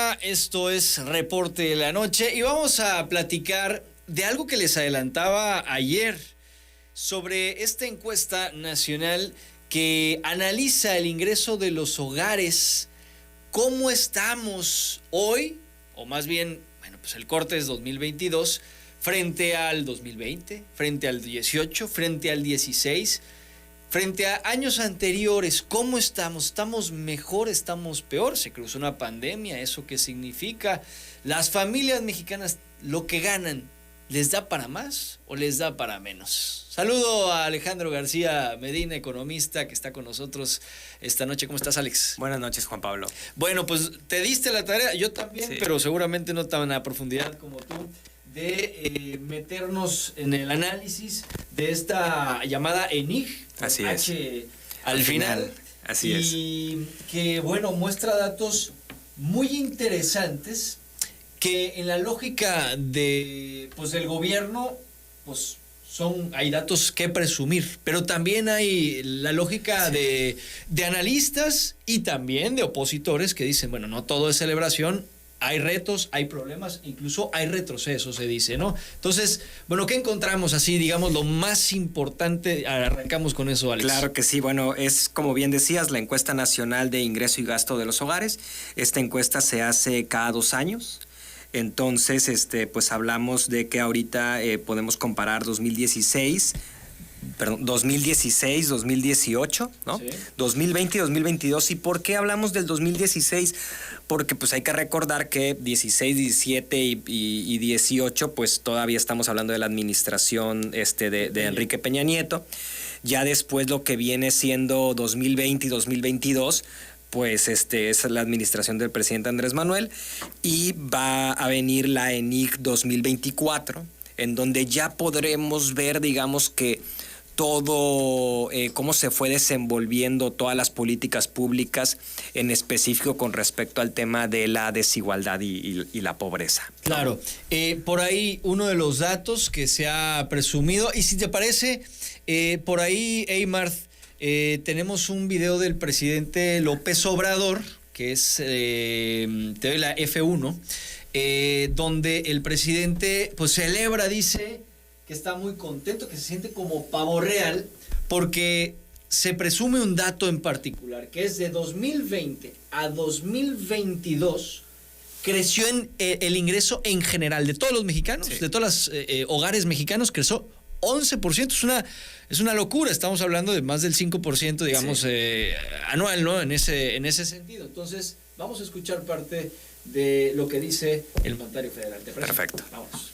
Hola, esto es Reporte de la Noche y vamos a platicar de algo que les adelantaba ayer sobre esta encuesta nacional que analiza el ingreso de los hogares. ¿Cómo estamos hoy? O más bien, pues el corte es 2022, frente al 2020, frente al 18, frente al 16, frente a años anteriores. ¿Cómo estamos? ¿Estamos mejor? ¿Estamos peor? Se cruzó una pandemia. ¿Eso qué significa? Las familias mexicanas, lo que ganan, ¿les da para más o les da para menos? Saludo a Alejandro García Medina, economista, que está con nosotros esta noche. ¿Cómo estás, Alex? Buenas noches, Juan Pablo. Bueno, pues te diste la tarea, yo también, sí, pero seguramente no tan a profundidad como tú, de meternos en el análisis de esta llamada ENIG, así H al final. Así es. Y que, bueno, muestra datos muy interesantes que en la lógica de, pues, del gobierno, pues, hay datos que presumir, pero también hay la lógica, sí, de analistas y también de opositores que dicen, bueno, no todo es celebración, hay retos, hay problemas, incluso hay retrocesos, se dice, ¿no? Entonces, bueno, ¿qué encontramos así, digamos, lo más importante? Arrancamos con eso, Alex. Claro que sí, bueno, es como bien decías, la encuesta nacional de ingreso y gasto de los hogares. Esta encuesta se hace cada 2 años. Entonces, pues hablamos de que ahorita podemos comparar 2016, 2018, ¿no? Sí. 2020 y 2022. ¿Y por qué hablamos del 2016? Porque pues hay que recordar que 16, 17 y 18, pues todavía estamos hablando de la administración de Enrique Peña Nieto. Ya después lo que viene siendo 2020 y 2022, pues es la administración del presidente Andrés Manuel, y va a venir la ENIG 2024, en donde ya podremos ver, digamos, que todo, cómo se fue desenvolviendo todas las políticas públicas, en específico con respecto al tema de la desigualdad y la pobreza. Claro, por ahí uno de los datos que se ha presumido, y si te parece, por ahí, Eymar, tenemos un video del presidente López Obrador, que es, te doy la F1, donde el presidente pues celebra, dice que está muy contento, que se siente como pavo real, porque se presume un dato en particular, que es de 2020 a 2022, creció el ingreso en general de todos los mexicanos, sí, de todos los hogares mexicanos, creció 11%. Es una locura, estamos hablando de más del 5%, digamos, sí, anual, ¿no? En ese sentido. Entonces, vamos a escuchar parte de lo que dice el mandatario federal. Perfecto. Vamos.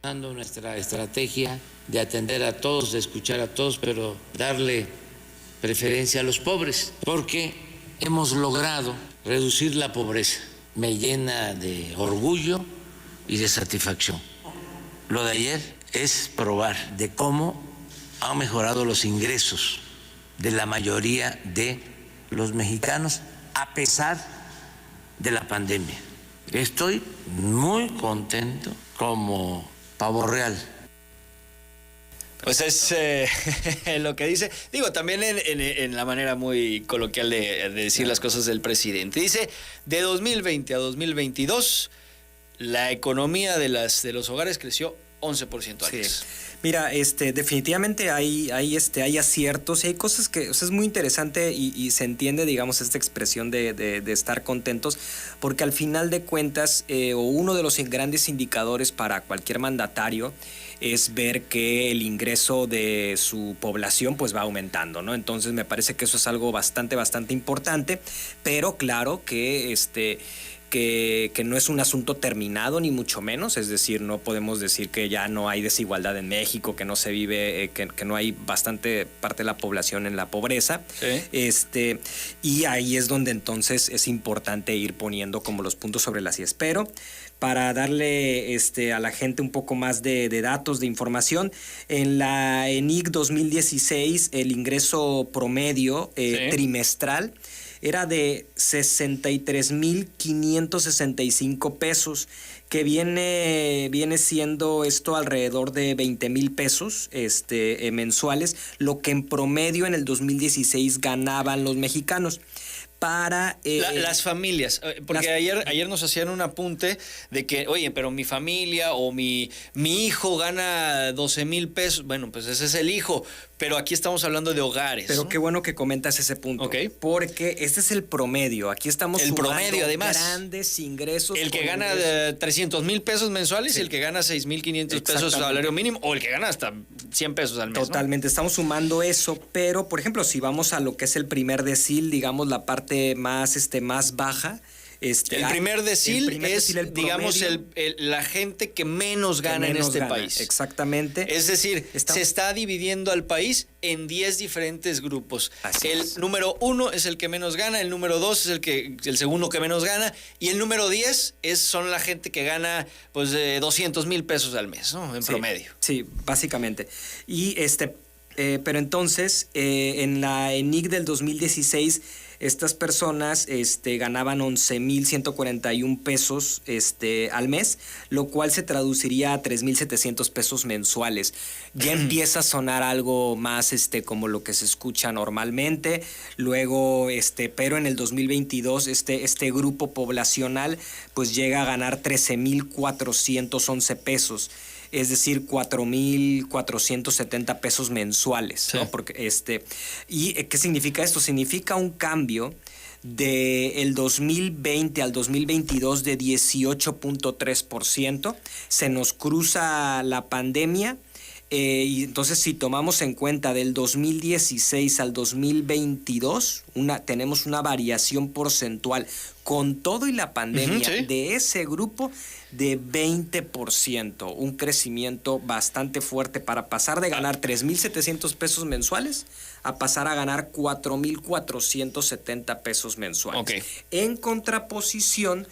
Nuestra estrategia de atender a todos, de escuchar a todos, pero darle preferencia a los pobres, porque hemos logrado reducir la pobreza. Me llena de orgullo y de satisfacción. Lo de ayer es probar de cómo han mejorado los ingresos de la mayoría de los mexicanos a pesar de la pandemia. Estoy muy contento como pavo real. Pues es lo que dice, digo, también en la manera muy coloquial de decir las cosas del presidente. Dice, de 2020 a 2022, la economía de los hogares creció 11%. Sí. Mira, definitivamente hay aciertos y hay cosas que, o sea, es muy interesante y se entiende, digamos, esta expresión de estar contentos, porque al final de cuentas, uno de los grandes indicadores para cualquier mandatario es ver que el ingreso de su población pues va aumentando, ¿no? Entonces me parece que eso es algo bastante importante, pero claro que que no es un asunto terminado, ni mucho menos, es decir, no podemos decir que ya no hay desigualdad en México, que no se vive, que no hay bastante parte de la población en la pobreza. ¿Sí? Y ahí es donde entonces es importante ir poniendo como los puntos sobre las IES. Pero para darle a la gente un poco más de datos, de información, en la ENIG 2016 el ingreso promedio ¿sí? trimestral era de 63,565 pesos, que viene siendo esto alrededor de 20,000 pesos mensuales, lo que en promedio en el 2016 ganaban los mexicanos. para... las familias, porque ayer nos hacían un apunte de que, oye, pero mi familia o mi hijo gana 12,000 pesos. Bueno, pues ese es el hijo, pero aquí estamos hablando de hogares. Pero ¿no? qué bueno que comentas ese punto. Ok. Porque este es el promedio. Aquí estamos el sumando promedio, además. Grandes ingresos. El que con gana ingresos. 300,000 pesos mensuales Sí. y el que gana 6,500 pesos Exactamente. salario mínimo, o el que gana hasta 100 pesos al mes. Totalmente, estamos sumando eso, pero por ejemplo, si vamos a lo que es el primer decil, digamos la parte más baja, El primer decil es, digamos, la gente que menos gana en este país. Exactamente. Es decir, se está dividiendo al país en 10 diferentes grupos. Así El es. número 1 es el que menos gana, el número 2 es el segundo que menos gana, y el número 10 son la gente que gana pues 200,000 pesos al mes, ¿no? En promedio. Sí, básicamente. Y pero entonces, en la ENIC del 2016, estas personas ganaban 11,141 pesos al mes, lo cual se traduciría a 3,700 pesos mensuales. Ya empieza a sonar algo más como lo que se escucha normalmente. Luego, pero en el 2022, este grupo poblacional pues llega a ganar 13,411 pesos. Es decir, 4,470 pesos mensuales, ¿no? Sí. Porque ¿y qué significa esto? Significa un cambio del 2020 al 2022 de 18.3%. Se nos cruza la pandemia. Y entonces, si tomamos en cuenta del 2016 al 2022, tenemos una variación porcentual con todo y la pandemia sí. de ese grupo de 20%, un crecimiento bastante fuerte para pasar de ganar 3,700 pesos mensuales a pasar a ganar 4,470 pesos mensuales. Ok. En contraposición,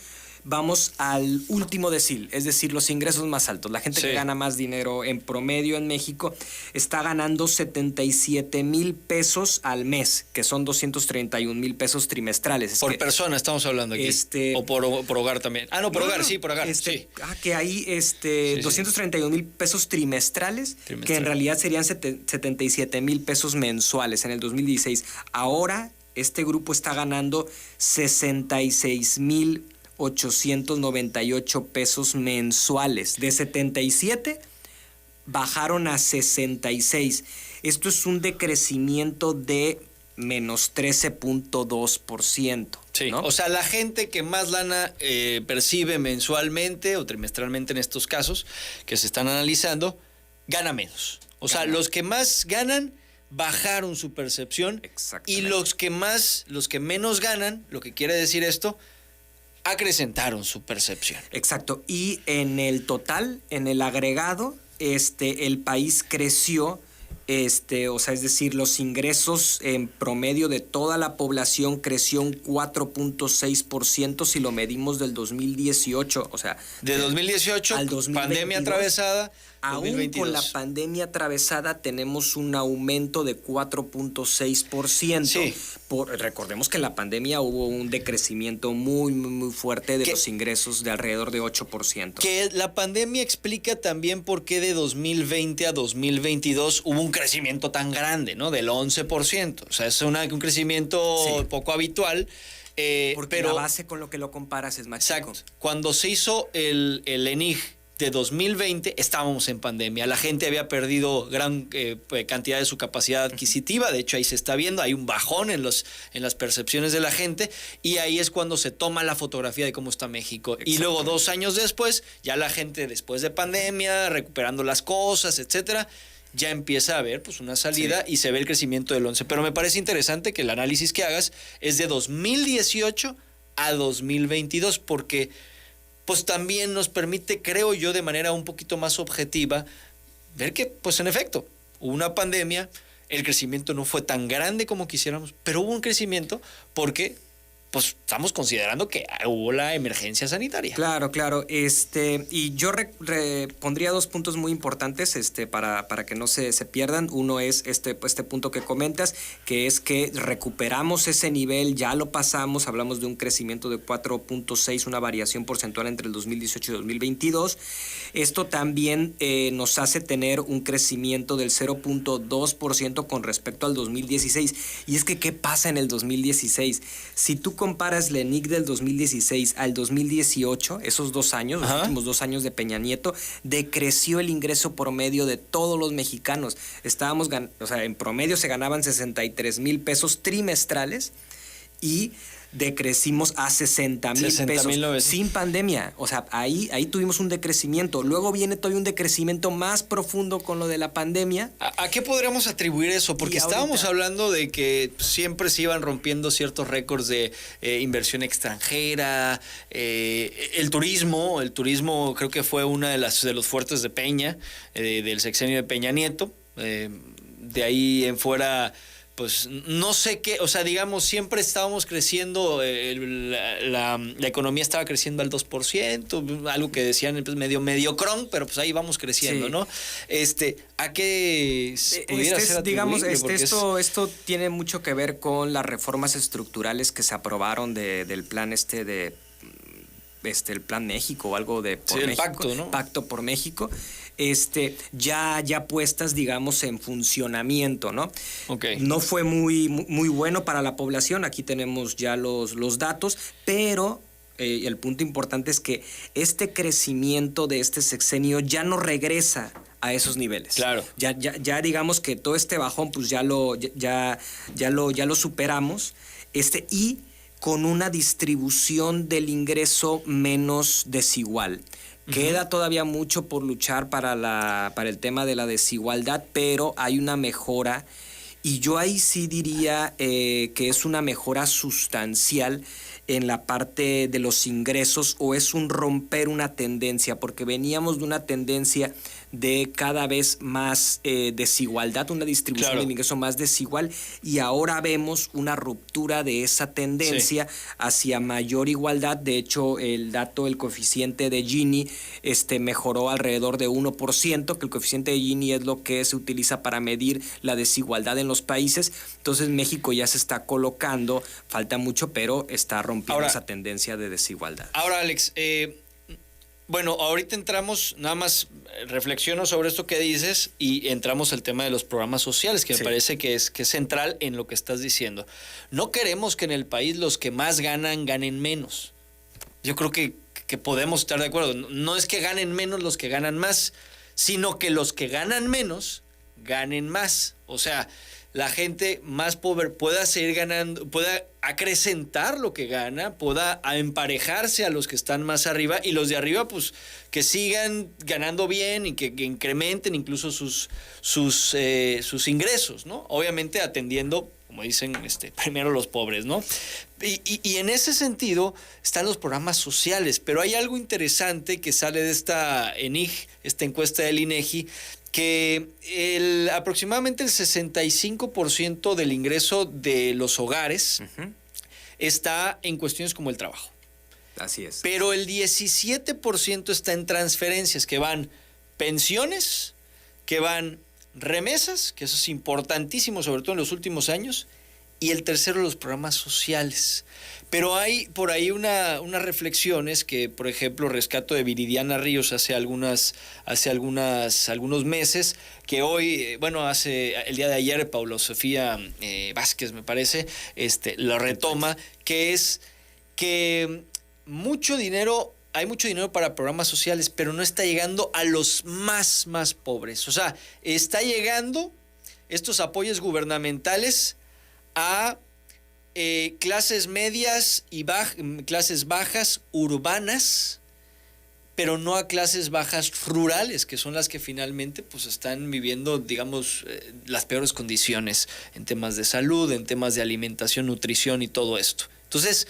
vamos al último decil, es decir, los ingresos más altos. La gente Sí. que gana más dinero en promedio en México está ganando 77,000 pesos al mes, que son 231,000 pesos trimestrales. Por persona estamos hablando aquí. O por hogar también. Ah, no, por hogar, sí, por hogar. Sí. Que hay 231,000 pesos trimestrales, que en realidad serían 77,000 pesos mensuales en el 2016. Ahora, este grupo está ganando 66,898 pesos mensuales. De 77 bajaron a 66. Esto es un decrecimiento de menos 13.2%. Sí, ¿no? o sea, la gente que más lana percibe mensualmente o trimestralmente en estos casos que se están analizando, gana menos. O sea, los que más ganan bajaron su percepción y los que menos ganan, lo que quiere decir esto, acrecentaron su percepción. Exacto. Y en el total, en el agregado, el país creció, o sea, es decir, los ingresos en promedio de toda la población creció un 4.6% si lo medimos del 2018, o sea, de 2018 al 2022, pandemia atravesada. Aún 2022. con la pandemia atravesada tenemos un aumento de 4.6%. Sí. Recordemos que en la pandemia hubo un decrecimiento muy, muy, muy fuerte de los ingresos de alrededor de 8%. Que la pandemia explica también por qué de 2020 a 2022 hubo un crecimiento tan grande, ¿no? Del 11%. O sea, es un crecimiento poco habitual. Porque pero la base con lo que lo comparas es más chico. Exacto. Cuando se hizo el ENIG de 2020, estábamos en pandemia. La gente había perdido gran cantidad de su capacidad adquisitiva. De hecho, ahí se está viendo. Hay un bajón en las percepciones de la gente. Y ahí es cuando se toma la fotografía de cómo está México. Y luego, 2 años después, ya la gente, después de pandemia, recuperando las cosas, etcétera, ya empieza a ver pues una salida y se ve el crecimiento del 11. Pero me parece interesante que el análisis que hagas es de 2018 a 2022, porque pues también nos permite, creo yo, de manera un poquito más objetiva, ver que, pues en efecto, hubo una pandemia, el crecimiento no fue tan grande como quisiéramos, pero hubo un crecimiento porque pues estamos considerando que hubo la emergencia sanitaria. Claro, claro. Y yo pondría 2 puntos muy importantes para que no se pierdan. Uno es este punto que comentas, que es que recuperamos ese nivel, ya lo pasamos, hablamos de un crecimiento de 4.6, una variación porcentual entre el 2018 y 2022. Esto también nos hace tener un crecimiento del 0.2% con respecto al 2016. Y es que, ¿qué pasa en el 2016? Si tú comparas la ENIC del 2016 al 2018, esos 2 años, los últimos 2 años de Peña Nieto, decreció el ingreso promedio de todos los mexicanos. En promedio se ganaban 63,000 pesos trimestrales y decrecimos a 60,000 pesos sin pandemia. O sea, ahí tuvimos un decrecimiento. Luego viene todavía un decrecimiento más profundo con lo de la pandemia. ¿A qué podríamos atribuir eso? Porque estábamos hablando de que siempre se iban rompiendo ciertos récords de inversión extranjera, el turismo creo que fue una de los fuertes de Peña, del sexenio de Peña Nieto. De ahí en fuera, pues no sé qué, o sea, digamos, siempre estábamos creciendo, la economía estaba creciendo al 2%, algo que decían pues, mediocrón, pero pues ahí vamos creciendo, sí. ¿No? ¿A qué pudiera ser digamos, esto tiene mucho que ver con las reformas estructurales que se aprobaron del plan el Plan México o algo de por sí, México, el pacto, ¿no? Pacto por México. Ya puestas, digamos, en funcionamiento, ¿no? Okay. No fue muy bueno para la población, aquí tenemos ya los datos, pero el punto importante es que este crecimiento de este sexenio ya no regresa a esos niveles. Claro. Ya digamos que todo este bajón, pues ya lo superamos, y con una distribución del ingreso menos desigual. Queda todavía mucho por luchar para el tema de la desigualdad, pero hay una mejora y yo ahí sí diría que es una mejora sustancial en la parte de los ingresos o es un romper una tendencia, porque veníamos de una tendencia de cada vez más desigualdad, una distribución claro. del ingreso más desigual y ahora vemos una ruptura de esa tendencia sí. hacia mayor igualdad. De hecho, el coeficiente de Gini mejoró alrededor de 1%, que el coeficiente de Gini es lo que se utiliza para medir la desigualdad en los países. Entonces México ya se está colocando, falta mucho, pero está rompiendo esa tendencia de desigualdad. Ahora, Alex, bueno, ahorita entramos, nada más reflexiono sobre esto que dices y entramos al tema de los programas sociales, que me parece que es central en lo que estás diciendo. No queremos que en el país los que más ganan menos. Yo creo que podemos estar de acuerdo. No es que ganen menos los que ganan más, sino que los que ganan menos ganen más. O sea, la gente más pobre pueda seguir ganando, pueda acrecentar lo que gana, pueda emparejarse a los que están más arriba y los de arriba pues que sigan ganando bien y que incrementen incluso sus ingresos, ¿no? Obviamente atendiendo, como dicen, primero los pobres, ¿no? Y en ese sentido están los programas sociales, pero hay algo interesante que sale de esta ENIG, esta encuesta del INEGI, que aproximadamente el 65% del ingreso de los hogares está en cuestiones como el trabajo. Así es. Pero el 17% está en transferencias, que van pensiones, que van remesas, que eso es importantísimo, sobre todo en los últimos años, y el tercero, los programas sociales. Pero hay por ahí unas reflexiones que, por ejemplo, rescato de Viridiana Ríos hace algunos meses, que hoy, el día de ayer, Paula Sofía Vázquez, me parece, lo retoma, que es que hay mucho dinero para programas sociales, pero no está llegando a los más pobres. O sea, está llegando estos apoyos gubernamentales a clases medias y clases bajas urbanas, pero no a clases bajas rurales, que son las que finalmente pues están viviendo, digamos, las peores condiciones en temas de salud, en temas de alimentación, nutrición y todo esto. Entonces,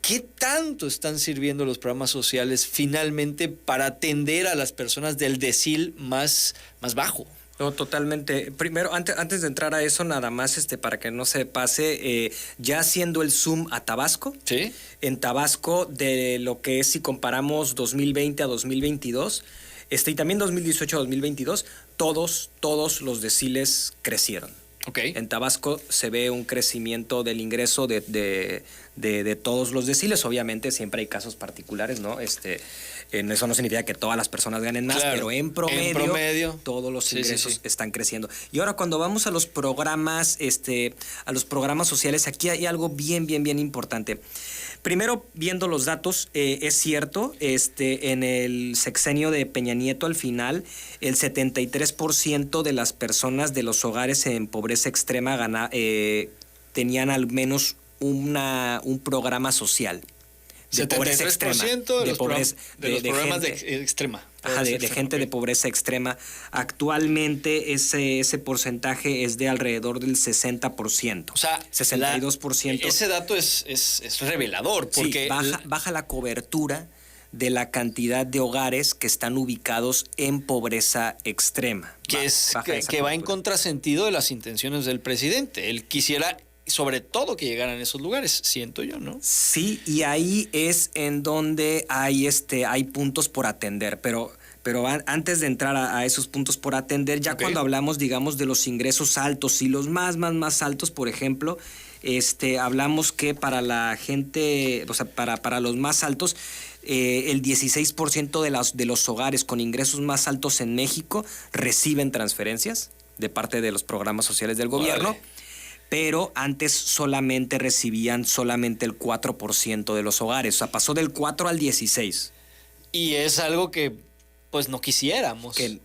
¿qué tanto están sirviendo los programas sociales finalmente para atender a las personas del decil más bajo? No, totalmente. Primero, antes de entrar a eso, nada más para que no se pase, ya haciendo el zoom a Tabasco. Sí. En Tabasco, de lo que es si comparamos 2020 a 2022, y también 2018 a 2022, todos los deciles crecieron. Okay. En Tabasco se ve un crecimiento del ingreso de todos los deciles. Obviamente siempre hay casos particulares, ¿no? Eso no significa que todas las personas ganen más, claro, pero en promedio todos los ingresos están creciendo. Y ahora cuando vamos a los programas, sociales, aquí hay algo bien importante. Primero, viendo los datos, es cierto, en el sexenio de Peña Nieto, al final, el 73% de las personas de los hogares en pobreza extrema tenían al menos un programa social. De pobreza extrema. De los programas de extrema. Ajá, de gente de pobreza extrema. Actualmente ese porcentaje es de alrededor del 60%. O sea, 62%. Ese dato es revelador. Porque sí, baja la cobertura de la cantidad de hogares que están ubicados en pobreza extrema. Que va en contrasentido de las intenciones del presidente. Él quisiera, sobre todo, que llegaran a esos lugares, siento yo, ¿no? Sí, y ahí es en donde hay puntos por atender, pero antes de entrar a esos puntos por atender, ya cuando hablamos, digamos, de los ingresos altos y los más altos, por ejemplo, hablamos que para la gente, o sea, para los más altos, el 16% de los hogares con ingresos más altos en México reciben transferencias de parte de los programas sociales del gobierno. Vale. Pero antes recibían solamente el 4% de los hogares. O sea, pasó del 4 al 16. Y es algo que, pues, no quisiéramos. En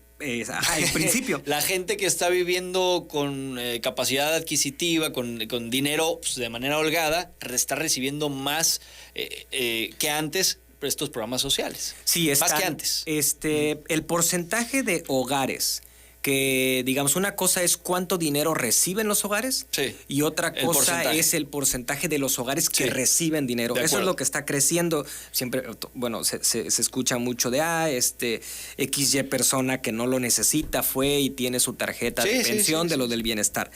principio. La gente que está viviendo con capacidad adquisitiva, con dinero, pues, de manera holgada, está recibiendo más que antes estos programas sociales. Sí, más que antes. El porcentaje de hogares que, digamos, una cosa es cuánto dinero reciben los hogares, sí, y otra cosa es el porcentaje de los hogares que reciben dinero. Eso es lo que está creciendo. Siempre, bueno, se escucha mucho de, XY persona que no lo necesita fue y tiene su tarjeta de pensión lo del bienestar.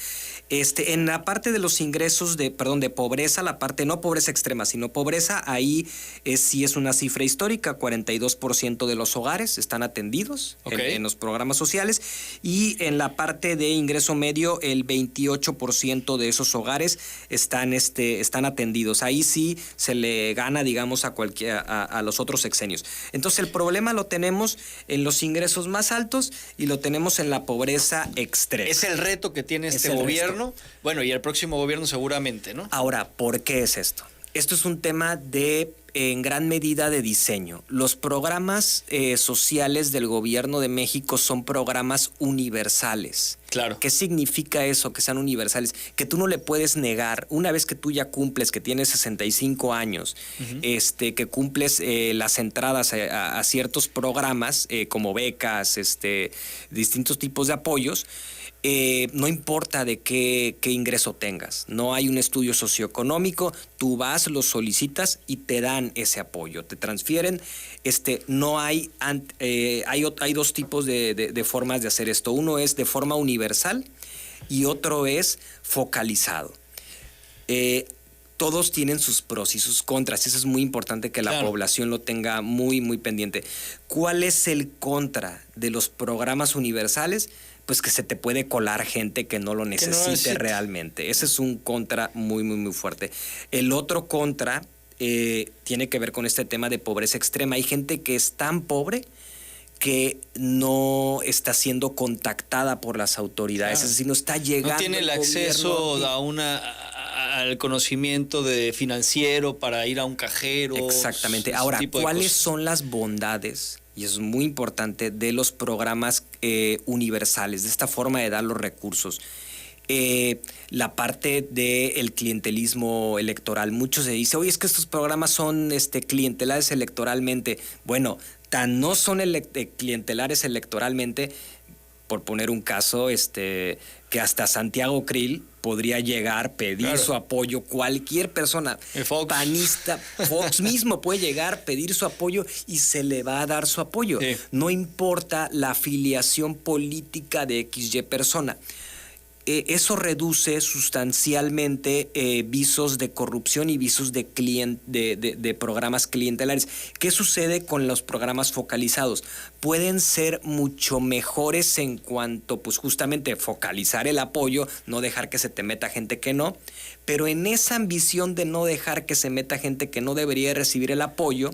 En la parte de los ingresos de pobreza, la parte no pobreza extrema, sino pobreza, ahí sí es una cifra histórica, 42% de los hogares están atendidos en los programas sociales. Y en la parte de ingreso medio, el 28% de esos hogares están atendidos. Ahí sí se le gana, digamos, a los otros sexenios. Entonces, el problema lo tenemos en los ingresos más altos y lo tenemos en la pobreza extrema. Es el reto que tiene este gobierno. Bueno, y el próximo gobierno seguramente, ¿no? Ahora, ¿por qué es esto? Esto es un tema en gran medida de diseño. Los programas sociales del gobierno de México son programas universales. Claro. ¿Qué significa eso, que sean universales? Que tú no le puedes negar, una vez que tú ya cumples, que tienes 65 años, que cumples las entradas a ciertos programas, como becas, distintos tipos de apoyos, no importa de qué ingreso tengas, no hay un estudio socioeconómico, tú vas, lo solicitas y te dan ese apoyo, te transfieren. No hay dos tipos de formas de hacer esto. Uno es de forma universal y otro es focalizado. Todos tienen sus pros y sus contras. Eso es muy importante que la población lo tenga muy, muy pendiente. ¿Cuál es el contra de los programas universales? Pues que se te puede colar gente que no lo necesite realmente. Ese es un contra muy, muy, muy fuerte. El otro contra tiene que ver con este tema de pobreza extrema. Hay gente que es tan pobre que no está siendo contactada por las autoridades. Es decir, no está llegando. No tiene el acceso al conocimiento financiero para ir a un cajero. Exactamente. Ahora, ¿cuáles son las bondades? Y eso es muy importante, de los programas universales, de esta forma de dar los recursos. La parte del clientelismo electoral. Mucho se dice, oye, es que estos programas son clientelares electoralmente. Bueno, tan no son clientelares electoralmente, por poner un caso, que hasta Santiago Krill podría llegar, pedir su apoyo, cualquier persona, Fox. panista, Fox mismo puede llegar, pedir su apoyo y se le va a dar su apoyo. Sí. No importa la afiliación política de XY persona. Eso reduce sustancialmente visos de corrupción y visos de programas clientelares. ¿Qué sucede con los programas focalizados? Pueden ser mucho mejores en cuanto, pues justamente focalizar el apoyo, no dejar que se te meta gente que no, pero en esa ambición de no dejar que se meta gente que no debería recibir el apoyo,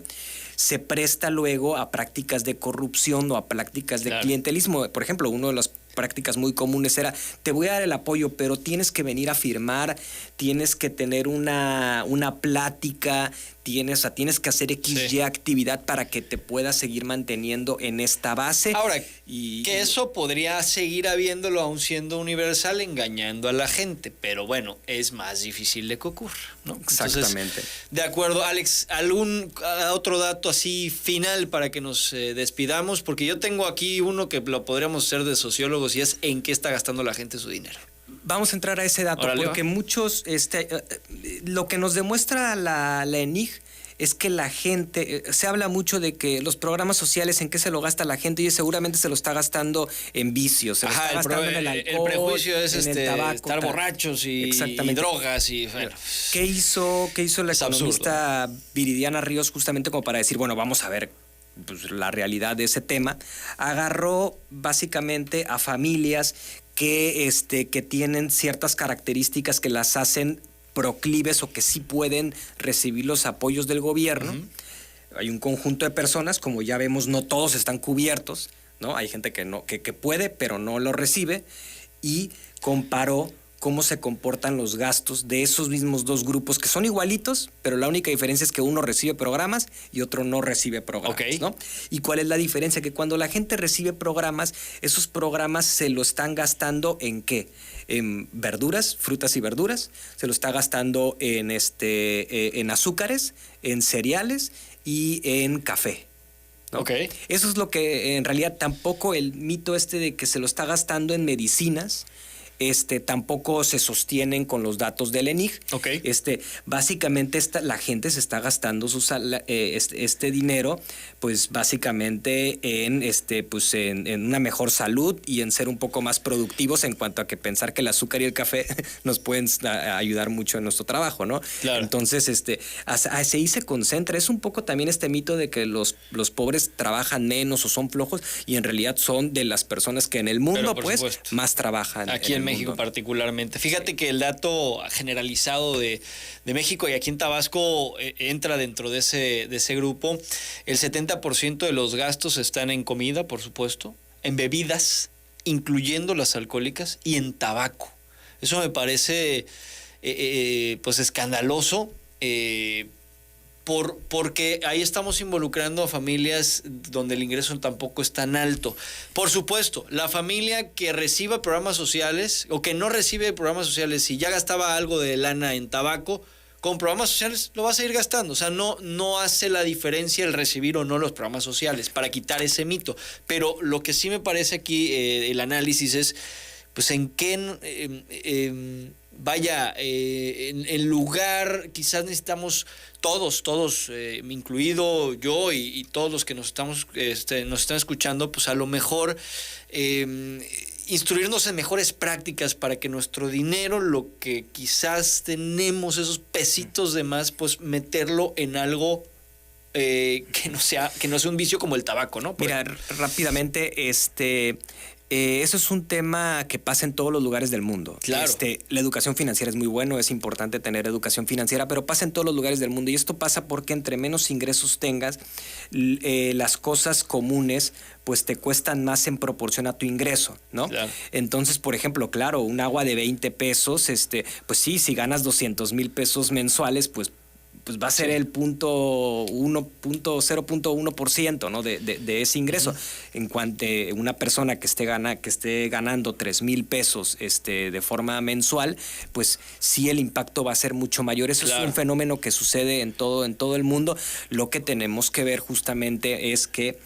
se presta luego a prácticas de corrupción o a prácticas de clientelismo. Por ejemplo, uno de las prácticas muy comunes era, te voy a dar el apoyo, pero tienes que venir a firmar, tienes que tener una plática, tienes que hacer XY actividad para que te puedas seguir manteniendo en esta base. Ahora, que eso podría seguir habiéndolo aún siendo universal, engañando a la gente, pero bueno, es más difícil de que ocurra, ¿no? Exactamente. Entonces, de acuerdo, Alex, ¿algún otro dato así final para que nos despidamos? Porque yo tengo aquí uno que lo podríamos hacer de sociólogos y es en qué está gastando la gente su dinero. Vamos a entrar a ese dato. Órale, porque muchos, lo que nos demuestra la ENIG es que la gente, se habla mucho de que los programas sociales, ¿en qué se lo gasta la gente? Y seguramente se lo está gastando en vicios, se lo está gastando en el alcohol, el prejuicio es en el tabaco, estar borrachos y drogas y bueno. ¿Qué hizo la economista Viridiana Ríos justamente como para decir, bueno, vamos a ver pues, la realidad de ese tema? Agarró básicamente a familias que tienen ciertas características que las hacen proclives o que sí pueden recibir los apoyos del gobierno. Hay un conjunto de personas, como ya vemos, no todos están cubiertos, ¿no? Hay gente que puede, pero no lo recibe, y comparó cómo se comportan los gastos de esos mismos dos grupos que son igualitos, pero la única diferencia es que uno recibe programas y otro no recibe programas, ¿no? ¿Y cuál es la diferencia? Que cuando la gente recibe programas, esos programas se lo están gastando ¿en qué? En verduras, frutas y verduras, se lo está gastando en azúcares, en cereales y en café, ¿no? Eso es lo que en realidad tampoco el mito de que se lo está gastando en medicinas, tampoco se sostienen con los datos del ENIG. Básicamente la gente se está gastando este dinero, pues básicamente en una mejor salud y en ser un poco más productivos en cuanto a que pensar que el azúcar y el café nos pueden ayudar mucho en nuestro trabajo, ¿no? Claro. Entonces, ahí se concentra. Es un poco también este mito de que los pobres trabajan menos o son flojos y en realidad son de las personas que en el mundo, pues, más trabajan. Aquí en México particularmente. Fíjate que el dato generalizado de México y aquí en Tabasco entra dentro de ese grupo. El 70% de los gastos están en comida, por supuesto, en bebidas, incluyendo las alcohólicas, y en tabaco. Eso me parece pues escandaloso, porque ahí estamos involucrando a familias donde el ingreso tampoco es tan alto. Por supuesto, la familia que reciba programas sociales o que no recibe programas sociales, si ya gastaba algo de lana en tabaco, con programas sociales lo va a seguir gastando. O sea, no hace la diferencia el recibir o no los programas sociales, para quitar ese mito. Pero lo que sí me parece aquí el análisis es, pues, en qué... en lugar, quizás necesitamos todos, incluido yo y todos los que nos están escuchando, pues a lo mejor instruirnos en mejores prácticas para que nuestro dinero, lo que quizás tenemos, esos pesitos de más, pues meterlo en algo que no sea un vicio como el tabaco, ¿no? Mira, rápidamente, eso es un tema que pasa en todos los lugares del mundo. Claro. La educación financiera es muy bueno, es importante tener educación financiera, pero pasa en todos los lugares del mundo. Y esto pasa porque entre menos ingresos tengas, las cosas comunes pues te cuestan más en proporción a tu ingreso, ¿no? Claro. Entonces, por ejemplo, claro, un agua de 20 pesos, pues sí, si ganas 200,000 pesos mensuales, pues va a ser el 0.1%, ¿no? de ese ingreso. En cuanto a una persona que esté ganando 3,000 pesos de forma mensual, pues sí el impacto va a ser mucho mayor. Eso es un fenómeno que sucede en todo el mundo. Lo que tenemos que ver justamente es que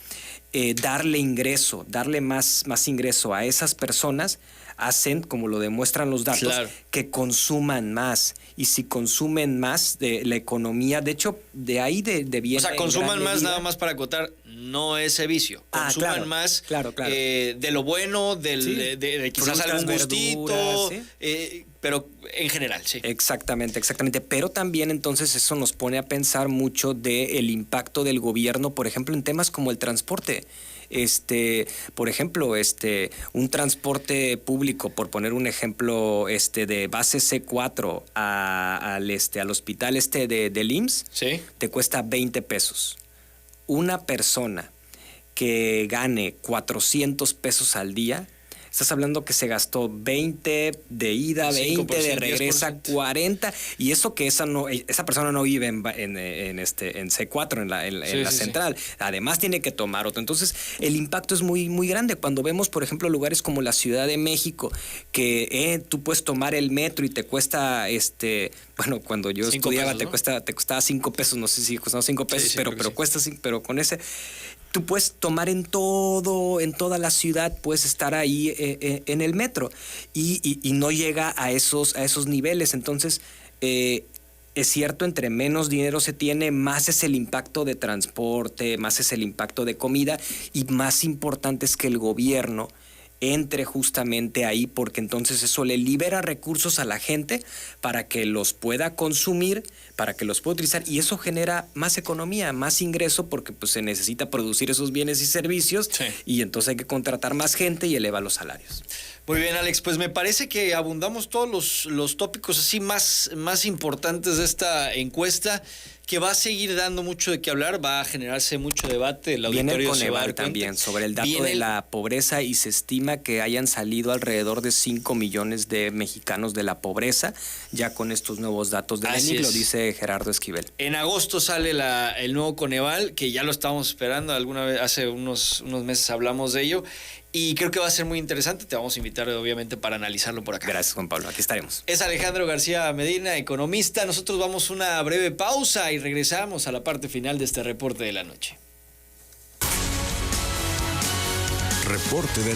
darle más ingreso a esas personas, hacen, como lo demuestran los datos, claro, que consuman más. Y si consumen más, de la economía, de hecho, de ahí viene. O sea, consuman más, nada más para acotar, no ese vicio. Consuman claro, más claro. De lo bueno, de quizás Frutas, algún gustito, verduras, pero en general, sí. Exactamente. Pero también entonces eso nos pone a pensar mucho del impacto del gobierno, por ejemplo, en temas como el transporte. Por ejemplo, un transporte público, por poner un ejemplo, de base C4 al hospital del IMSS, Sí. te cuesta 20 pesos. Una persona que gane 400 pesos al día, estás hablando que se gastó 20 de ida, 20 de regresa, 10%. 40, y eso que esa persona no vive en C4, en la central. Sí. Además tiene que tomar otro. Entonces, el impacto es muy, muy grande. Cuando vemos, por ejemplo, lugares como la Ciudad de México, que tú puedes tomar el metro y te cuesta, bueno, cuando yo estudiaba pesos, ¿no? te costaba 5 pesos, no sé si costaba 5 pesos, sí, pero cuesta 5, pero con ese tú puedes tomar en toda la ciudad, puedes estar ahí en el metro y no llega a esos niveles. Entonces, es cierto, entre menos dinero se tiene, más es el impacto de transporte, más es el impacto de comida y más importante es que el gobierno entre justamente ahí, porque entonces eso le libera recursos a la gente para que los pueda consumir, para que los pueda utilizar, y eso genera más economía, más ingreso, porque pues se necesita producir esos bienes y servicios, sí, y entonces hay que contratar más gente y eleva los salarios. Muy bien, Alex, pues me parece que abundamos todos los tópicos así más importantes de esta encuesta, que va a seguir dando mucho de qué hablar, va a generarse mucho debate. El auditorio viene el Coneval también sobre el dato de la pobreza, y se estima que hayan salido alrededor de 5 millones de mexicanos de la pobreza ya con estos nuevos datos del ENIC, lo dice Gerardo Esquivel. En agosto sale el nuevo Coneval, que ya lo estábamos esperando alguna vez, hace unos meses hablamos de ello. Y creo que va a ser muy interesante. Te vamos a invitar, obviamente, para analizarlo por acá. Gracias, Juan Pablo. Aquí estaremos. Es Alejandro García Medina, economista. Nosotros vamos a una breve pausa y regresamos a la parte final de este reporte de la noche. Reporte de